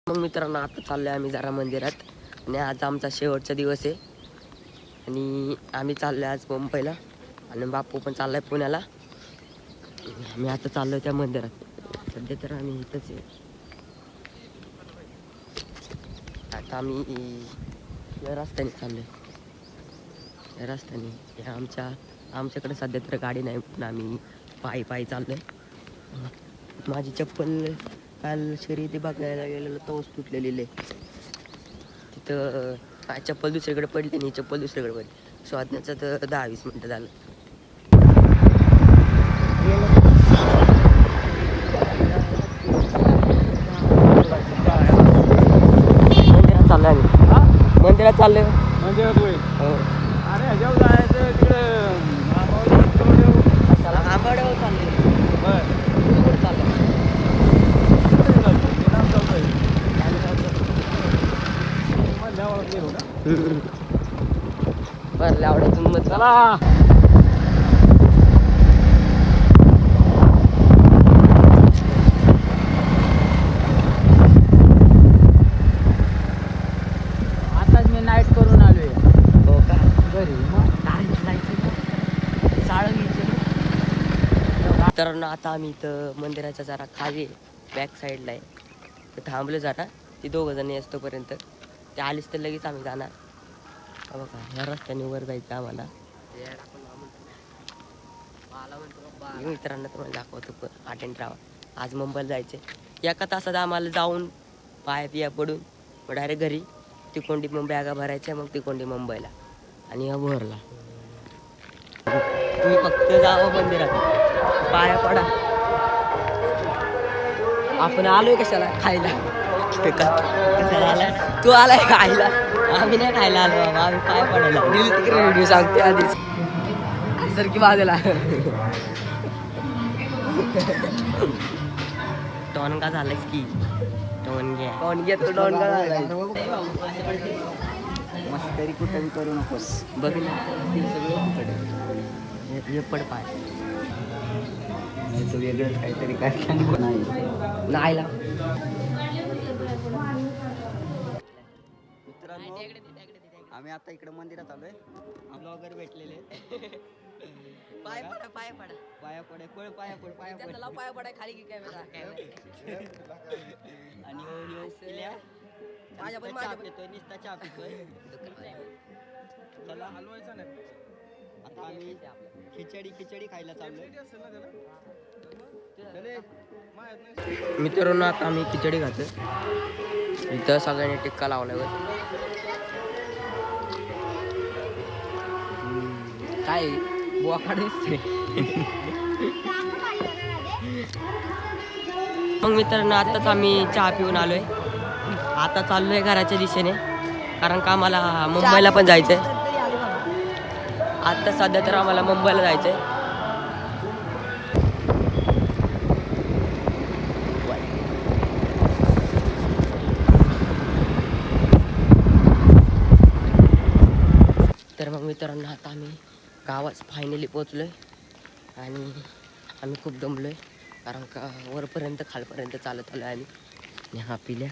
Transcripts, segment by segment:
मग मित्रांनो आता चाललोय आम्ही जरा मंदिरात आणि आज आमचा शेवटचा दिवस आहे आणि आम्ही चाललोय आज मुंबईला आणि बापू पण चाललाय पुण्याला. आम्ही आता चाललोय त्या मंदिरात. सध्या तर आम्ही इथंच आहे. आता आम्ही या रस्त्याने चाललोय. या रस्त्याने आमच्याकडे सध्या तर गाडी नाही पण आम्ही पायी पायी चाललोय. माझी चप्पल काल शर्यती बघायला गेलेलो तोच तुटलेली आहे. तिथं चप्पल दुसरीकडे पडली नाही, चप्पल दुसरीकडे पडली. शोधण्याचं तर 10-20 मिनटं झालं. मंदिरात चाललोय आम्ही. मंदिरात चाललोय. मंदिरात होय. हो. अरे ह्याच्यावर जायचं तिकडे आंबाड्यावर चाललोय. बरं कुठं चाललोय? गेलो ना. बरं आवडायचं मग चला आताच मी नाईट करून आलोय. हो का? घरी मग तर आता आम्ही इथं मंदिराच्या जरा खाली बॅक साईडला आहे. तर थांबलो जरा ती दोघं जण असतोपर्यंत. ते आलीच तर लगेच आम्ही जाणार. बघा ह्या रस्त्याने वर जायचं आम्हाला. मित्रांना तुम्हाला दाखवतो अटेंड राहा. आज मुंबईला जायचे. एका तासात आम्हाला जाऊन पाया पिया पडून मग डायरेक्ट घरी. तिकोंडी मग बॅगा भरायच्या मग तिकोंडी मुंबईला आणि हा भरला. तुम्ही फक्त जावं मंदिरात, पाया पडा. आपण आलोय कशाला? खायला. कशाला आलाय? तू आलाय खायला? आम्ही नाही खायला आलो बाबा, आम्ही पाया पडायला. तिकडे व्हिडिओ सांगते आधीच सर की बाजूला. टोनगा झालायच की टोनग्या तो टोनगा झालाय. मस्त तरी कुठं करू नकोस. बघ ना ते सगळं हे पड पाय नाही तर वेगळंच काहीतरी काय नाही. मित्रांनो आम्ही आता इकडे मंदिरात आलोय. ब्लॉगर भेटलेले. पाय पडा पाय पडा पाया पडे पळ पाया पड पाया पड पाय पडा खाली की कॅमेरा आणि चहा पितोय नुसता चहा पितोय. चला हलवायचा नाही. आता आम्ही खिचडी खायला चाललोय. मित्रांनो आता आम्ही खिचडी खातो. इथं सगळ्यांनी टिक्का लावल्यावर काय बोकाड दिसते. मग मित्रांनो आताच आम्ही चहा पिऊन आलोय. आता चाललोय घराच्या दिशेने कारण का आम्हाला मुंबईला पण जायचंय. आता सध्या तर आम्हाला मुंबईला जायचंय. तर मग मित्रांनो आता आम्ही गावात फायनली पोचलोय आणि आम्ही खूप दमलोय कारण का वरपर्यंत खालपर्यंत चालत आलोय आम्ही. आणि हा पिल्या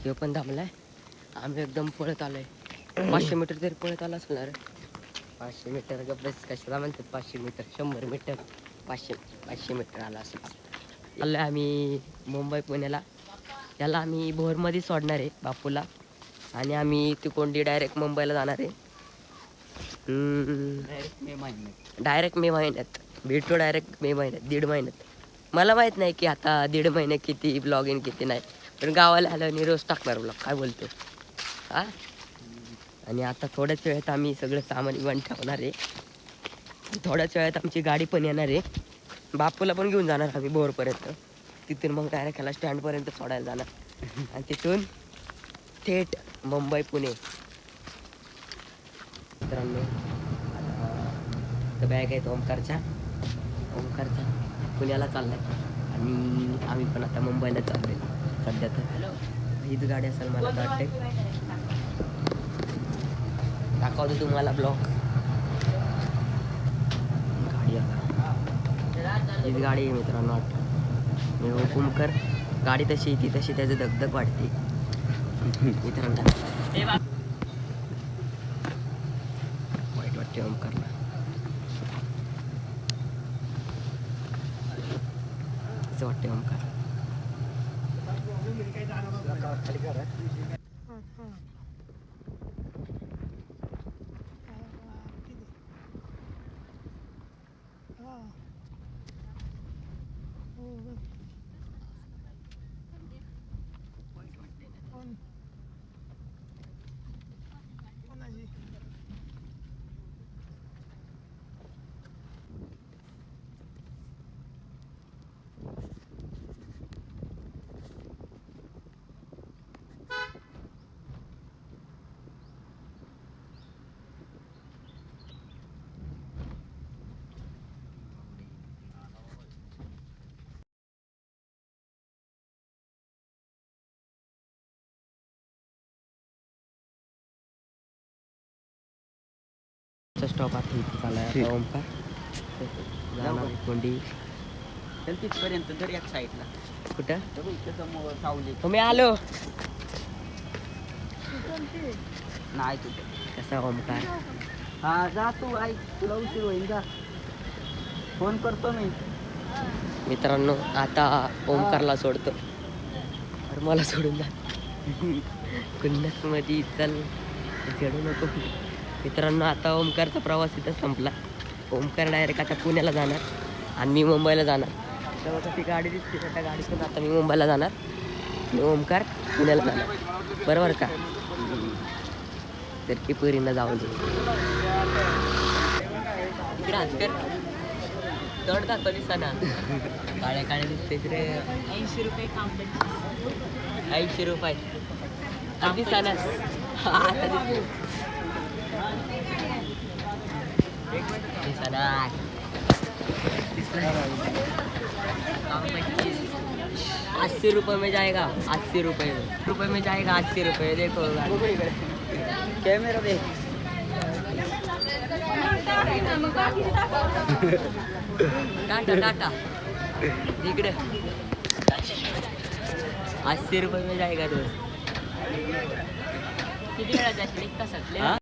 हे पण दमलाय. आम्ही एकदम पळत आलोय. 500 मीटर तरी पळत आला असणार. 500 मीटर बस कशाला म्हणतात 500 मीटर 100 मीटर 500 मीटर आला असं. आलोय आम्ही मुंबई पुण्याला. त्याला आम्ही भोरमध्ये सोडणार आहे बापूला आणि आम्ही तिकोंडी डायरेक्ट मुंबईला जाणार आहे. डायरेक्ट मे महिन्यात भेटू. डायरेक्ट मे महिन्यात 1.5 महिन्यात. मला माहित नाही की आता 1.5 महिने किती ब्लॉगिंग किती नाही पण गावाला आल्यावर रोज टाकणार ब्लॉग. काय बोलतो हा. आणि आता थोड्याच वेळात आम्ही सगळं सामान इव्हन ठेवणार आहे. थोड्याच वेळात आमची गाडी पण येणार आहे. बापूला पण घेऊन जाणार आम्ही भोरपर्यंत. तिथून मग डायरेक्ट ह्याला स्टँडपर्यंत सोडायला जाणार आणि तिथून थेट मुंबई पुणे. मित्रांनो तर बॅग आहेत ओमकारच्या पुण्याला चाललाय आणि आम्ही पण आता मुंबईला चाललोय सध्या तर. हीच गाडी असेल मला वाटते. दाखवतो तुम्हाला ब्लॉग. गाडी हीच गाडी आहे मित्रांनो. मी हुकुमकर गाडी तशी येते तशी त्याचं धगधग वाढते मित्रांनो. वाईट वाटते ओमकारला. असं वाटते ओमकार. स्टॉप आता इथे चालाय आता ओमकार. जाणार कोंडी चल तिथपर्यंत जर एक साईडला कुठं समोर सावली तुम्ही आलो. नाही तुझं. कसा ओमकार. हा जा तू, ऐक तुला उशीर होईल जा. फोन करतो मी. मित्रांनो आता ओमकारला सोडतो. अरे मला सोडून जा. कुन्नस मध्ये चल चढू नको. मित्रांनो आता ओमकारचा प्रवास इथं संपला. ओमकार डायरेक्ट आता पुण्याला जाणार आणि मी मुंबईला जाणार. तेव्हा ती गाडी दिसते त्या गाडीतून आता मी मुंबईला जाणार आणि ओमकार पुण्याला जाणार. बरोबर का. तर ती पुरीनं जाऊन दे. तड जातो दिसताना काळ्या काळ्या दिसते रे. 80 रुपये 80 रुपये दिसताना आता दिसते. ₹80 में जाएगा. 80 रुपये में जाएगा. 80 रुपये देखो कॅमेरा दे. टाटा टाटा इकडे. 80 रुपये में जाएगा दोस्त. किती वेळा जाशील? 1 तासात.